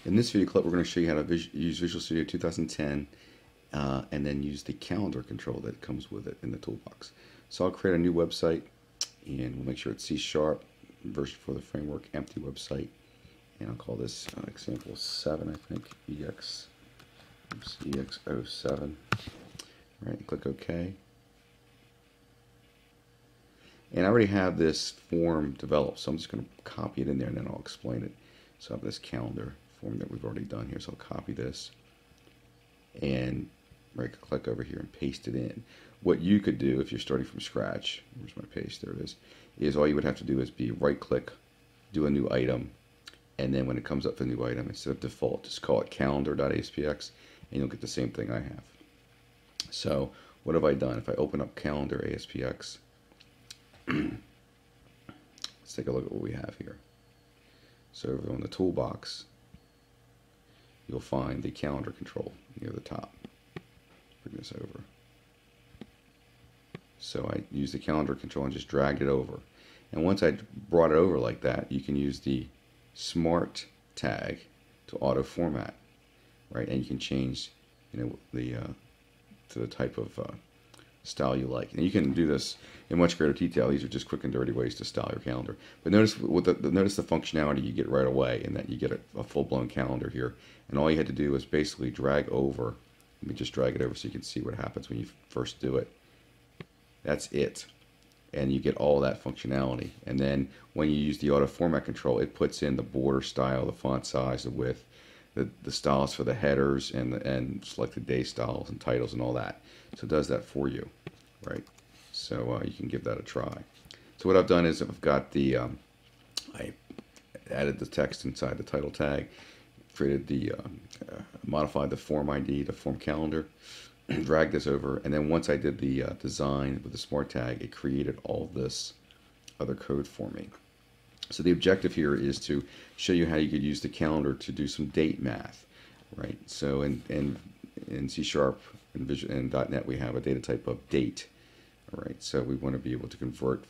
In this video clip, we're going to show you how to use Visual Studio 2010 and then use the calendar control that comes with it in the toolbox. So I'll create a new website, and we'll make sure it's C# version for the framework, empty website, and I'll call this example 7, I think, EX07. All right, click OK. And I already have this form developed, so I'm just going to copy it in there and then I'll explain it. So I have this calendar form that we've already done here, so I'll copy this and click over here and paste it in. What you could do if you're starting from scratch, where's my paste, there it is all you would have to do is be right click, do a new item, and then when it comes up for a new item, instead of default, just call it calendar.aspx and you'll get the same thing I have. So what have I done? If I open up calendar ASPX, let's take a look at what we have here. So over on the toolbox, you'll find the calendar control near the top. Bring this over. So I use the calendar control and just dragged it over. And once I brought it over like that, you can use the smart tag to auto format, right? And you can change, the to the type of style you like. And you can do this in much greater detail. These are just quick and dirty ways to style your calendar. But notice notice the functionality you get right away, in that you get a full-blown calendar here. And all you had to do was basically drag over. Let me just drag it over so you can see what happens when you first do it. That's it. And you get all that functionality. And then when you use the auto format control, it puts in the border style, the font size, the width, the styles for the headers, and selected day styles and titles and all that. So it does that for you, right? So you can give that a try. So what I've done is I've got the I added the text inside the title tag, created the modified the form ID to form calendar, drag this over, and then once I did the design with the smart tag, it created all this other code for me. So the objective here is to show you how you could use the calendar to do some date math, right? So in C# and .NET we have a data type of date, all right? So we want to be able to convert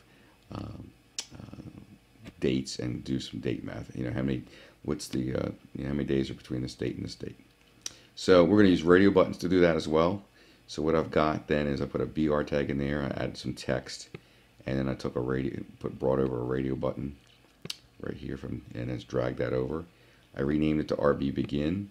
dates and do some date math. How many days are between this date and this date? So we're going to use radio buttons to do that as well. So what I've got then is I put a BR tag in there, I added some text, and then I took brought over a radio button right here and just dragged that over. I renamed it to RB begin.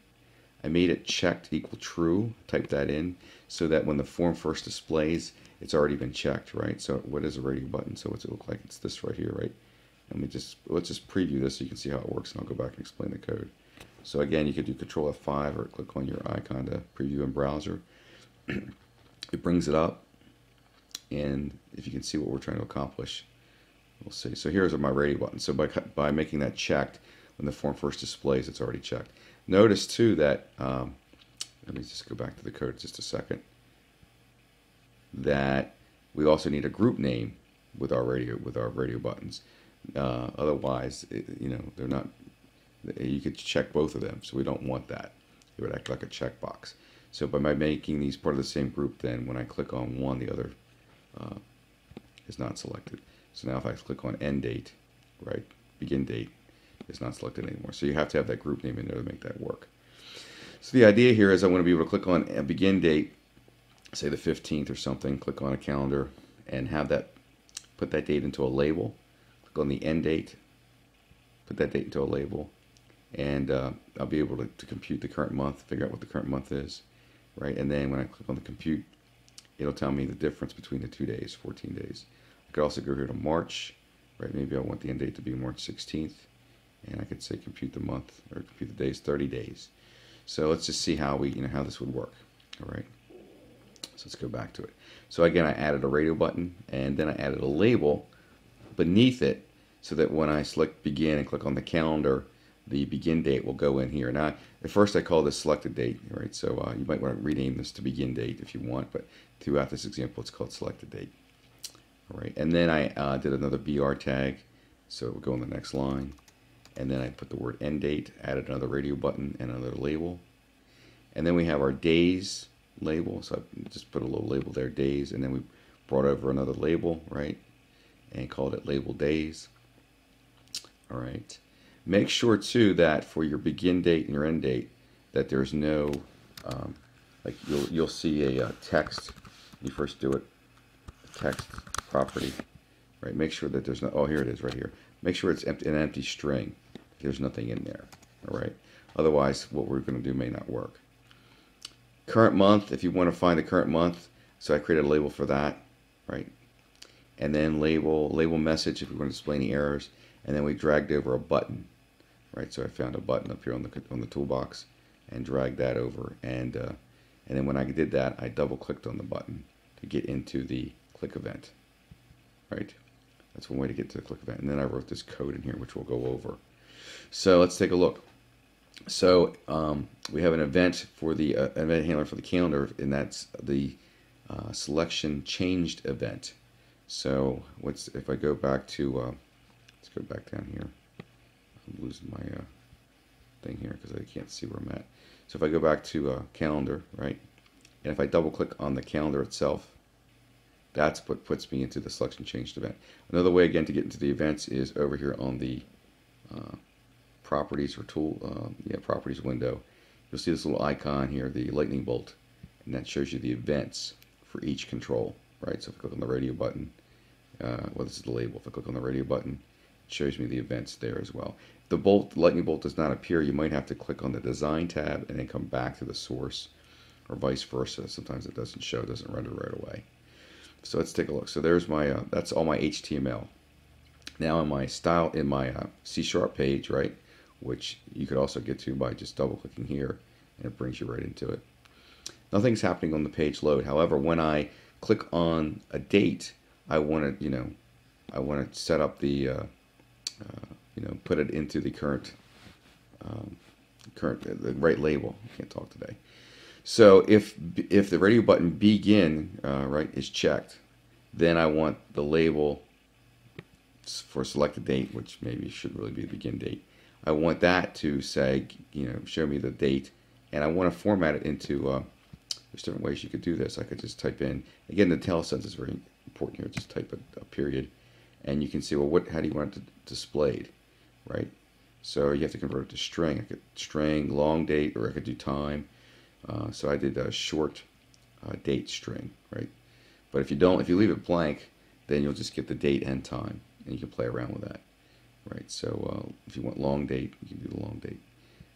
I made it checked equal true, typed that in, so that when the form first displays, it's already been checked, right? So what is a radio button? So what's it look like? It's this right here, right? And let's just preview this so you can see how it works, and I'll go back and explain the code. So again, you could do Control F5 or click on your icon to preview in browser. It brings it up, and if you can see what we're trying to accomplish, we'll see. So here's my radio button. So by making that checked, when the form first displays, it's already checked. Notice too that, let me just go back to the code just a second, that we also need a group name with our radio buttons. Otherwise, they're not. You could check both of them, so we don't want that. It would act like a checkbox. So by making these part of the same group, then when I click on one, the other is not selected. So now if I click on end date, right, begin date, it's not selected anymore. So you have to have that group name in there to make that work. So the idea here is I want to be able to click on a begin date, say the 15th or something, click on a calendar, and have that, put that date into a label. Click on the end date, put that date into a label, and I'll be able to compute the current month, figure out what the current month is, right? And then when I click on the compute, it'll tell me the difference between the 2 days, 14 days. I could also go here to March, right? Maybe I want the end date to be March 16th, and I could say compute the month, or compute the days, 30 days. So let's just see how how this would work, all right? So let's go back to it. So again, I added a radio button, and then I added a label beneath it, so that when I select begin and click on the calendar, the begin date will go in here. Now, at first I call this selected date, right? So you might want to rename this to begin date if you want, but throughout this example, it's called selected date. All right, and then I did another BR tag, so we'll go on the next line, and then I put the word end date, added another radio button and another label, and then we have our days label. So I just put a little label there, days, and then we brought over another label, right, and called it label days. All right. Make sure too that for your begin date and your end date, that there's no, like you'll see a text. You first do it, text property, right? Make sure that there's no. Oh, here it is, right here. Make sure it's empty, an empty string. There's nothing in there. All right. Otherwise, what we're going to do may not work. Current month. If you want to find the current month, so I created a label for that, right? And then label message if we want to display any errors, and then we dragged over a button, right? So I found a button up here on the toolbox and dragged that over, and then when I did that, I double clicked on the button to get into the click event, right? That's one way to get to the click event. And then I wrote this code in here, which we'll go over. So let's take a look. So we have an event for the event handler for the calendar, and that's the selection changed event. So if I go back to, let's go back down here. I'm losing my thing here because I can't see where I'm at. So if I go back to calendar, right, and if I double click on the calendar itself, that's what puts me into the selection changed event. Another way again to get into the events is over here on the properties or tool, properties window. You'll see this little icon here, the lightning bolt, and that shows you the events for each control, right? So if I click on the radio button, well, this is the label. If I click on the radio button, it shows me the events there as well. If the lightning bolt does not appear, you might have to click on the design tab and then come back to the source, or vice versa. Sometimes it doesn't show, it doesn't render right away. So let's take a look. So there's my, that's all my HTML. Now in my style, in my C# page, right, which you could also get to by just double clicking here, and it brings you right into it. Nothing's happening on the page load. However, when I click on a date, I want to, I want to set up the, put it into the current, the right label. I can't talk today. So if the radio button begin, right, is checked, then I want the label for select a date, which maybe should really be the begin date. I want that to say, show me the date, and I want to format it into, there's different ways you could do this. I could just type in, again, the IntelliSense is very important here, just type a period, and you can see, well, how do you want it displayed, right? So you have to convert it to string. I could string, long date, or I could do time. So I did a short date string, right? But if you leave it blank, then you'll just get the date and time, and you can play around with that, right? So if you want long date, you can do the long date.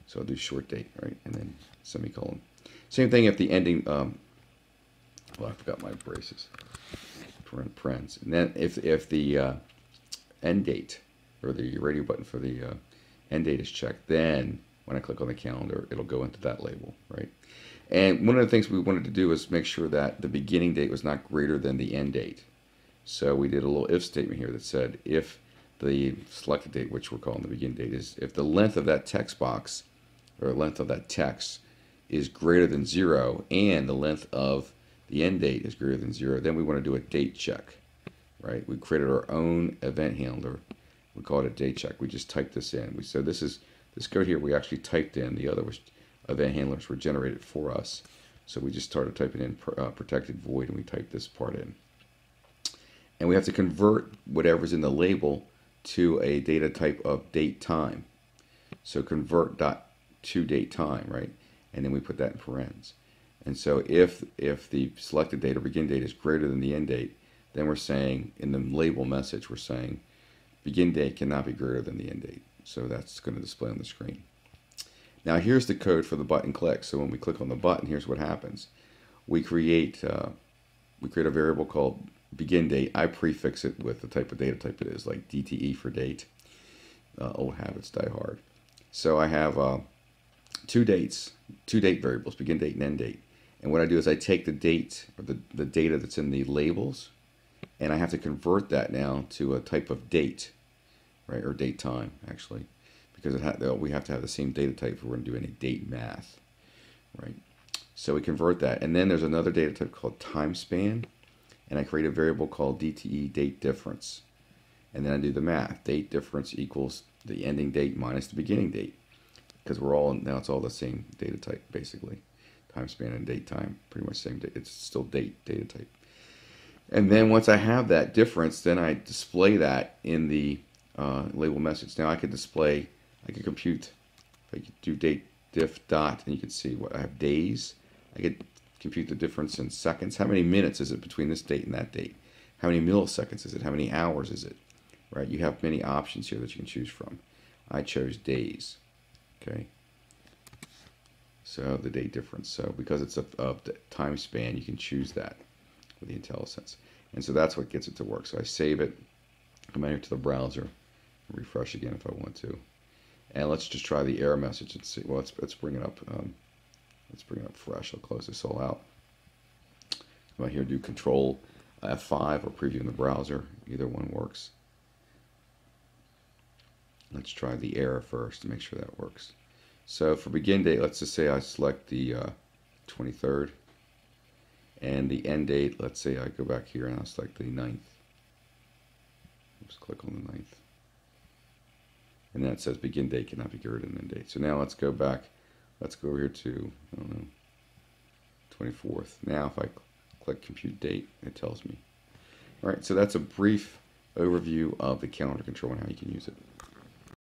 So I'll do short date, right? And then semicolon. Same thing if the ending, well, I forgot my braces, parens. And then if the end date, or the radio button for the end date is checked, then when I click on the calendar, it'll go into that label, right? And one of the things we wanted to do is make sure that the beginning date was not greater than the end date. So we did a little if statement here that said if the selected date, which we're calling the begin date, is if the length of that text box, or length of that text, is greater than 0, and the length of the end date is greater than 0, then we want to do a date check, right? We created our own event handler. We call it a date check. We just typed this in. So this code here we actually typed in. The other event handlers were generated for us. So we just started typing in protected void, and we typed this part in. And we have to convert whatever's in the label to a data type of date time. So convert dot to date time, right? And then we put that in parens. And so if the selected date or begin date is greater than the end date, then we're saying in the label message, we're saying begin date cannot be greater than the end date. So that's going to display on the screen. Now here's the code for the button click. So when we click on the button, here's what happens. We create a variable called begin date. I prefix it with the type of data type it is, like DTE for date. Old habits die hard. So I have two date variables, begin date and end date. And what I do is I take the date, or the data that's in the labels, and I have to convert that now to a type of date, right, or date time, actually, because we have to have the same data type if we're going to do any date math, right? So we convert that, and then there's another data type called time span, and I create a variable called DTE, date difference, and then I do the math. Date difference equals the ending date minus the beginning date, because now it's all the same data type, basically. Time span and date time, pretty much same date. It's still data type. And then once I have that difference, then I display that in the label message. Now I could display I can compute, if I do date diff dot, and you can see what I have days. I could compute the difference in seconds. How many minutes is it between this date and that date? How many milliseconds is it? How many hours is it? Right? You have many options here that you can choose from. I chose days. Okay. So the date difference. So because it's a time span, you can choose that with the IntelliSense. And so that's what gets it to work. So I save it, come out here to the browser, refresh again if I want to. And let's just try the error message and see. Well, let's bring it up. Let's bring it up fresh. I'll close this all out. Come out here, do Control F5 or preview in the browser. Either one works. Let's try the error first to make sure that works. So for begin date, let's just say I select the 23rd. And the end date, let's say I go back here and I'll select the 9th. Just click on the 9th. And then it says begin date cannot be greater than end date. So now let's go back. Let's go over here to, I don't know, 24th. Now if I click compute date, it tells me. All right, so that's a brief overview of the calendar control and how you can use it.